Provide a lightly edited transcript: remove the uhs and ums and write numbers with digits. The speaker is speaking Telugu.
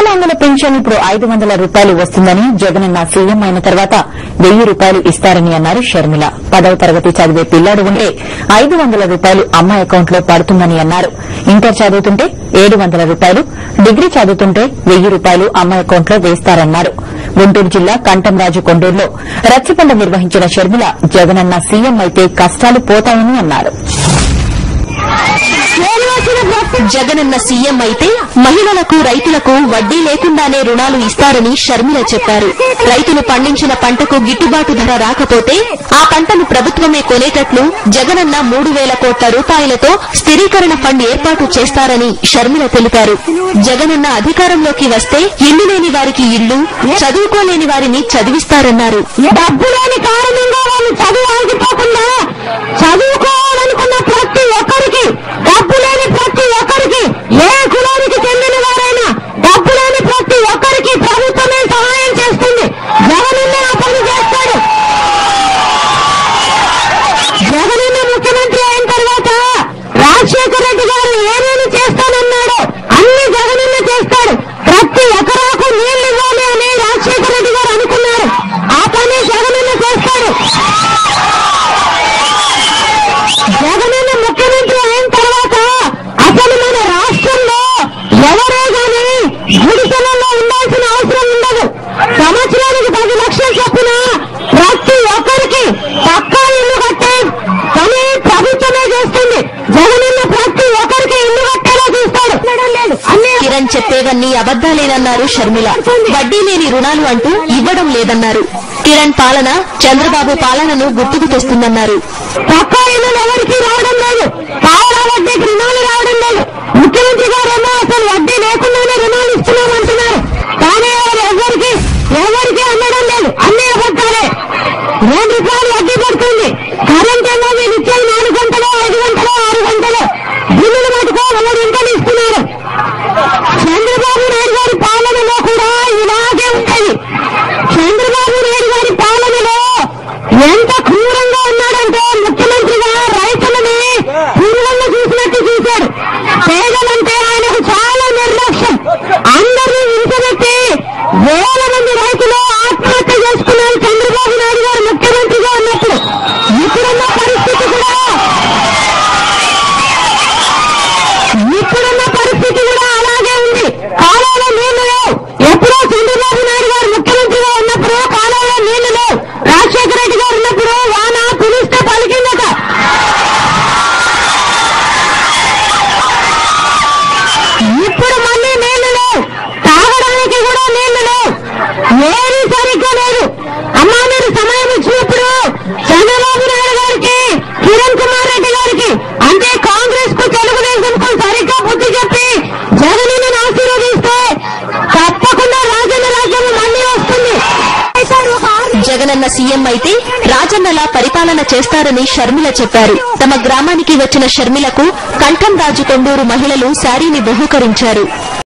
వికలాంగుల పెన్షన్ ఇప్పుడు 500 రూపాయలు వస్తుందని జగనన్న సీఎం అయిన తర్వాత 1000 రూపాయలు ఇస్తారని అన్నారు షర్మిల. 10వ తరగతి చదివే పిల్లాడు ఉంటే 500 రూపాయలు అమ్మ అకౌంట్లో పడుతుందని అన్నారు. ఇంటర్ చదువుతుంటే 700 రూపాయలు, డిగ్రీ చదువుతుంటే 1000 రూపాయలు అమ్మ అకౌంట్లో వేస్తారన్నారు. గుంటూరు జిల్లా కంటంరాజు కొండూరులో రచ్చబండ నిర్వహించిన షర్మిల జగనన్న సీఎం అయితే కష్టాలు పోతాయని అన్నారు. జగనన్న సీఎం అయితే మహిళలకు, రైతులకు వడ్డీ లేకుండానే రుణాలు ఇస్తారని షర్మిల చెప్పారు. రైతులు పండించిన పంటకు గిట్టుబాటు ధర రాకపోతే ఆ పంటను ప్రభుత్వమే కొనేటట్లు జగనన్న 3000 కోట్ల రూపాయలతో స్థిరీకరణ ఫండ్ ఏర్పాటు చేస్తారని షర్మిల తెలిపారు. జగనన్న అధికారంలోకి వస్తే ఇల్లు లేని వారికి ఇల్లు, చదువుకోలేని వారిని చదివిస్తారన్నారు. డబ్బు లేని కారణంగా వాళ్ళు చదువు ఆగిపోకుండా చదువుకోవాలనుకున్న ప్రతి ఒక్కరికి, డబ్బు లేని ప్రతి ఒక్కరికి, ఏ కులానికి చెందిన వారైనా డబ్బు లేని ప్రతి ఒక్కరికి ప్రభుత్వమే సహాయం చేస్తుంది. జగనన్న ఆ పని చేస్తాడు. జగనన్న ముఖ్యమంత్రి అయిన తర్వాత రాజశేఖర రెడ్డి గారు ఏమేమి చేస్తానన్నాడో అన్ని జగనన్న చేస్తాడు. ప్రతి ఎకరాకు నీళ్లు ఇవ్వాలి అని రాజశేఖర రెడ్డి గారు అనుకున్నారు. ఆ పని జగనన్న చేస్తాడు. జగనన్న ముఖ్యమంత్రి అయిన తర్వాత అసలు మన రాష్ట్రంలో ఎవరే గాని గుడిసెలలో ఉండాల్సిన అవసరం ఉండదు. సంవత్సరానికి 10 లక్షలు చొప్పున ప్రతి ఒక్కరికి పక్కా ఇల్లు కట్టే పని ప్రభుత్వమే చేస్తుంది. జగనన్న ప్రతి ఒక్కరికి ఇల్లు కట్టేలా చూస్తాడు. కిరణ్ చెప్పేవన్నీ అబద్దాలేనన్నారు షర్మిల. వడ్డీ లేని రుణాలు అంటూ ఇవ్వడం లేదన్నారు. కిరణ్ పాలన చంద్రబాబు పాలనను గుర్తుకు తెస్తుందన్నారు. పక్కా ఇల్లు ఎవరికి రావడం లేదు, పావుల వడ్డీకి రుణాలు రావడం లేదు. ముఖ్యమంత్రి గారేమో అసలు వడ్డీ లేకుండానే రుణాలు ఇస్తున్నామంటున్నారు. కానీ ఎవరికి అందడం లేదు. అన్ని అబద్దాలే. 2 రూపాయలు వడ్డీ పడుతుంది. కరెంట్ ఏమో మీరు ఇచ్చేది 4 గంటలు, 5 గంటలు, 6 గంటలు. బిల్లులు మటుకో 3 గంటలు ఇస్తున్నారు. చంద్రబాబు నాయుడు గారి పాలనలో కూడా ఇలాగే ఉంటుంది. చంద్రబాబు నాయుడు గారి పాలనలో ఎంత క్రూరంగా ఉన్నాడంటే ముఖ్యమంత్రిగా రైతులని పురుగులను చూసినట్టు చూశాడు. పేదలంటే ఆయనకు చాలా నిర్లక్ష్యం. అందరినీ ఇంటబెట్టి వేల మంది రైతులు ఆత్మహత్య చేసుకున్నారు చంద్రబాబు నాయుడు గారు ముఖ్యమంత్రిగా ఉన్నప్పుడు. ఇప్పుడున్న పరిస్థితి కూడా అలాగే ఉంది. కాలంలో నీళ్లు లేవు. ఎప్పుడో చంద్రబాబు నాయుడు గారు ముఖ్యమంత్రిగా ఉన్నప్పుడు కాలంలో నీళ్లు లేవు. రాజశేఖర రెడ్డి గారు ఉన్నప్పుడు వాన పిలిస్తే పలికిందట. ఇప్పుడు మళ్ళీ నీళ్లు లేవు. తాగడానికి కూడా నీళ్లు లేవు. ఏమీ సరిగ్గా లేదు. అమ్మా మీరు సమయం ఇచ్చినప్పుడు చంద్రబాబు నాయుడు గారికి, కిరణ్ కుమార్ రెడ్డి గారికి, అంటే కాంగ్రెస్ కు, తెలుగుదేశం కు సరిగ్గా బుద్ధి చెప్పి జగనన్నను ఆశీర్వదిస్తే తప్పకుండా రాజన్న రాజ్యం మళ్లీ వస్తుంది. జగనన్న సీఎం అయితే రాజన్నలా పరిపాలన చేస్తారని షర్మిల చెప్పారు. తమ గ్రామానికి వచ్చిన షర్మిలకు కంఠంరాజు కొండూరు మహిళలు శారీని బహూకరించారు.